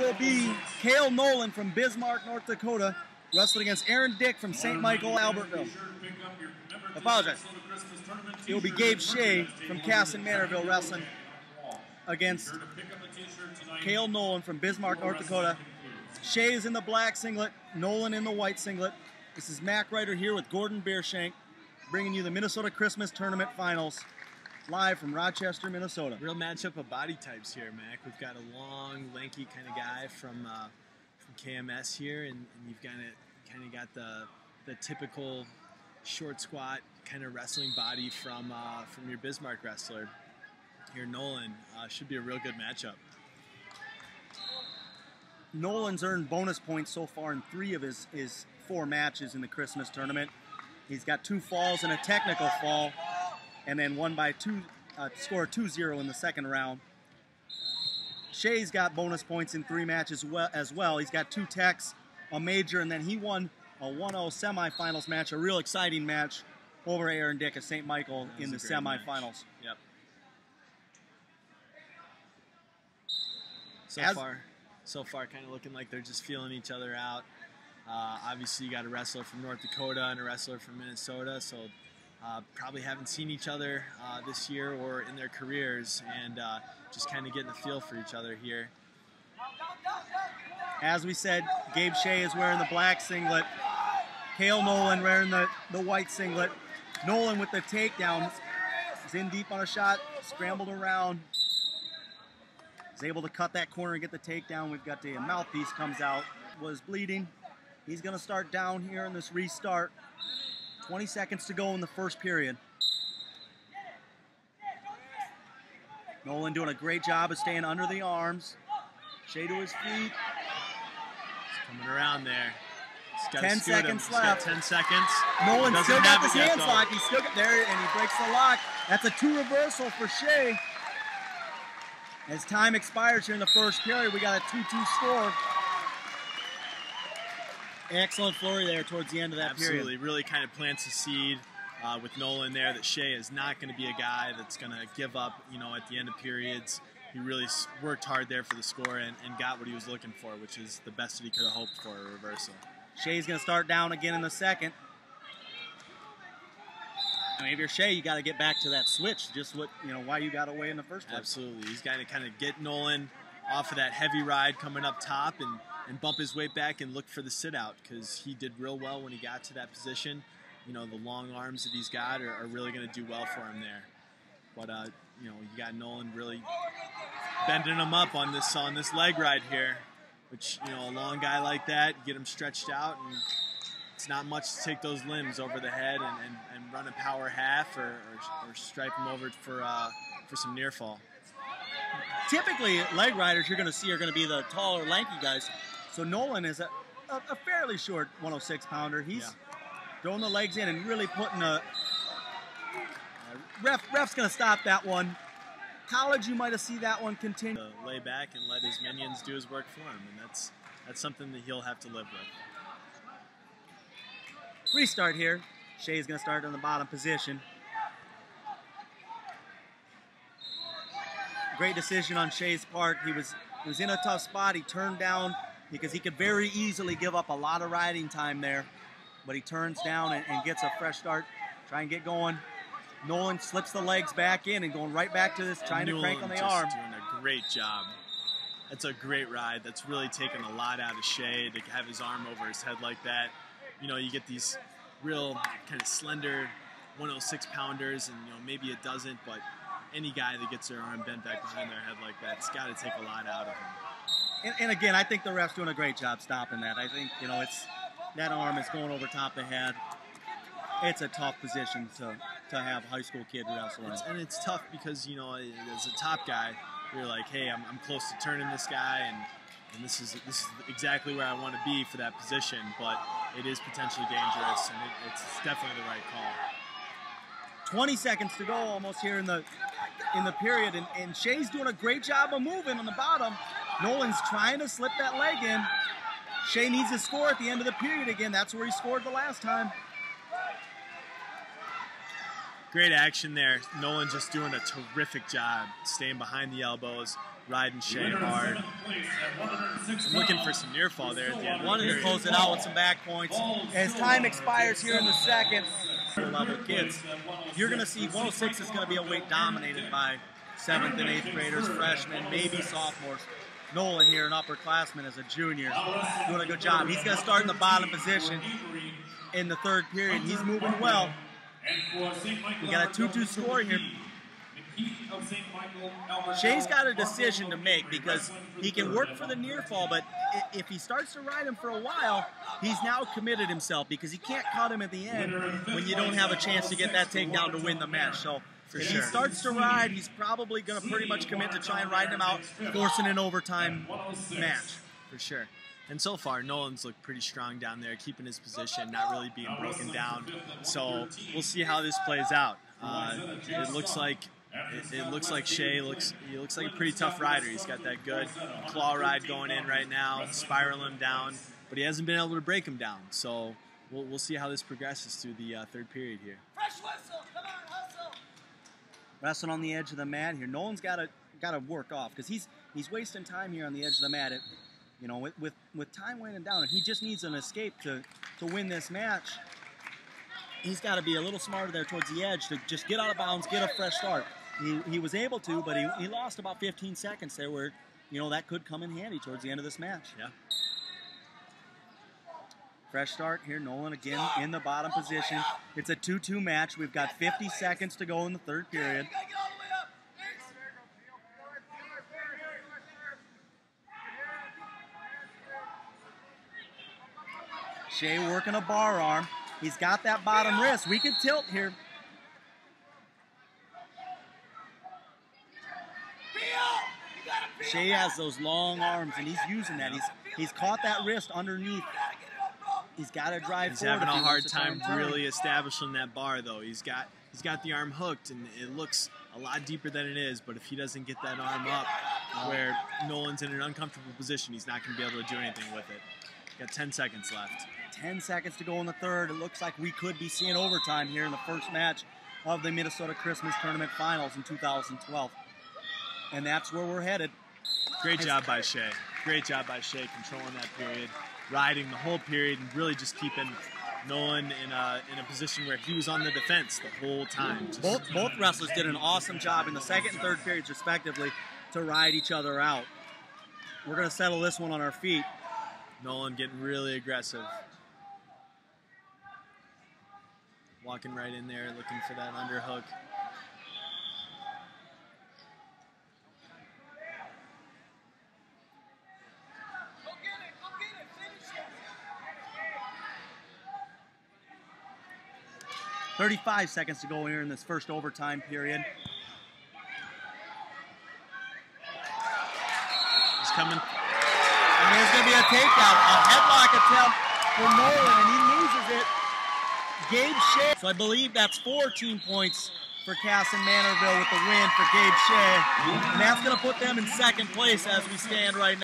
will be Kael Knowlen from Bismark, North Dakota, wrestling against Aaron Dick from St. Michael, Albertville. Apologize. It will be Gabe Shea from Kasson-Mantorville wrestling against Kael Knowlen from Bismark, North Dakota. Shea is in the black singlet, Knowlen in the white singlet. This is Mac Ryder here with Gordon Beershank, bringing you the Minnesota Christmas Tournament Finals, live from Rochester, Minnesota. Real matchup of body types here, Mac. We've got a long, lanky kind of guy from KMS here, and you've got the typical short, squat kind of wrestling body from your Bismarck wrestler here, Knowlen. Should be a real good matchup. Knowlen's earned bonus points so far in 3 of his 4 matches in the Christmas tournament. He's got 2 falls and a technical fall, and then won by score 2-0 in the second round. Shea's got bonus points in 3 matches as well. He's got 2 techs, a major, and then he won a 1-0 semifinals match, a real exciting match over Aaron Dick of St. Michael in the semifinals. Yep. So far, kind of looking like they're just feeling each other out. Obviously, you got a wrestler from North Dakota and a wrestler from Minnesota, so probably haven't seen each other this year or in their careers, and just kind of getting a feel for each other here. As we said, Gabe Shea is wearing the black singlet. Kael Knowlen wearing the white singlet. Knowlen with the takedown. He's in deep on a shot, scrambled around. He's able to cut that corner and get the takedown. We've got the mouthpiece comes out. Was bleeding. He's going to start down here in this restart. 20 seconds to go in the first period. Knowlen doing a great job of staying under the arms. Shea to his feet. He's coming around there. 10 seconds left. 10 seconds. Knowlen still got his hands locked. He's still got there, and he breaks the lock. That's a 2 reversal for Shea. As time expires here in the first period, we got a 2-2 score. Excellent flurry there towards the end of that period. Absolutely. Really kind of plants a seed with Knowlen there that Shea is not going to be a guy that's going to give up, at the end of periods. He really worked hard there for the score and got what he was looking for, which is the best that he could have hoped for, a reversal. Shea's going to start down again in the second. I mean, if you're Shea, you got to get back to that switch, just why you got away in the first place. Absolutely. He's got to kind of get Knowlen off of that heavy ride coming up top and bump his way back and look for the sit-out, because he did real well when he got to that position. The long arms that he's got are really going to do well for him there. But, you got Knowlen really bending him up on this leg ride here, which, a long guy like that, get him stretched out, and it's not much to take those limbs over the head and run a power half or stripe him over for some near fall. Typically, leg riders you're going to see are going to be the taller, lanky guys. So Knowlen is a fairly short 106-pounder. He's throwing the legs in and really putting ref's going to stop that one. College, you might have seen that one continue. Lay back and let his minions do his work for him, and that's something that he'll have to live with. Restart here. Shea's going to start in the bottom position. Great decision on Shea's part. He was in a tough spot. He turned down because he could very easily give up a lot of riding time there. But he turns down and gets a fresh start. Try and get going. Knowlen slips the legs back in and going right back to this, trying to crank on the arm. Doing a great job. That's a great ride. That's really taken a lot out of Shea to have his arm over his head like that. You get these real kind of slender 106-pounders, and maybe it doesn't, but any guy that gets their arm bent back behind their head like that, it's got to take a lot out of him. And again, I think the ref's doing a great job stopping that. I think, that arm is going over top of the head. It's a tough position to have a high school kid wrestle in. And it's tough because, as a top guy, you're like, hey, I'm close to turning this guy, and this is exactly where I want to be for that position, but it is potentially dangerous, and it's definitely the right call. 20 seconds to go almost here in the period, and Shea's doing a great job of moving on the bottom. Knowlen's trying to slip that leg in. Shea needs to score at the end of the period again. That's where he scored the last time. Great action there. Knowlen just doing a terrific job, staying behind the elbows, riding Shea hard. I'm looking for some near fall there at the end. Wanted to close it out with some back points. As time expires here in the second, level kids, you're going to see 106 is going to be a weight dominated by 7th and 8th graders, freshmen, maybe sophomores. Knowlen here, an upperclassman as a junior, doing a good job. He's going to start in the bottom position in the third period. He's moving well. We got a 2-2 score here. Shea's got a decision to make because he can work for the near fall, but if he starts to ride him for a while, he's now committed himself because he can't cut him at the end when you don't have a chance to get that takedown to win the match. So if he starts to ride, he's probably going to pretty much commit to try and ride him out, forcing an overtime match. For sure. And so far, Knowlen's looked pretty strong down there, keeping his position, not really being broken down. So we'll see how this plays out. It looks like Shea looks like a pretty tough rider. He's got that good claw ride going in right now, spiraling him down, but he hasn't been able to break him down. So we'll see how this progresses through the third period here. Fresh whistle, come on, hustle. Wrestling on the edge of the mat here. Knowlen's got to work off because he's wasting time here on the edge of the mat. You know, with time winding down, and he just needs an escape to win this match. He's got to be a little smarter there towards the edge to just get out of bounds, get a fresh start. He was able to, but he lost about 15 seconds there where, you know, that could come in handy towards the end of this match. Yeah. Fresh start here. Knowlen again in the bottom position. It's a 2-2 match. We've got 50 seconds to go in the third period. Shea working a bar arm. He's got that bottom wrist. We could tilt here. Shea has those long arms, and he's using that. He's caught that wrist underneath. He's got to drive He's forward. having a hard time really establishing that bar, though. He's got the arm hooked, and it looks a lot deeper than it is. But if he doesn't get that arm up, where Knowlen's in an uncomfortable position, he's not going to be able to do anything with it. Got 10 seconds left. 10 seconds to go in the third. It looks like we could be seeing overtime here in the first match of the Minnesota Christmas Tournament Finals in 2012. And that's where we're headed. Great job by Shea. Great job by Shea controlling that period, riding the whole period, and really just keeping Knowlen in a position where he was on the defense the whole time. Both wrestlers did an awesome job in the second and third periods, respectively, to ride each other out. We're going to settle this one on our feet. Knowlen getting really aggressive. Walking right in there, looking for that underhook. Go get it, finish it. 35 seconds to go here in this first overtime period. He's coming. And there's going to be a takedown, a headlock attempt for Knowlen, and he loses it. Gabe Shea. So I believe that's 14 points for Kasson-Mantorville with the win for Gabe Shea. And that's going to put them in second place as we stand right now.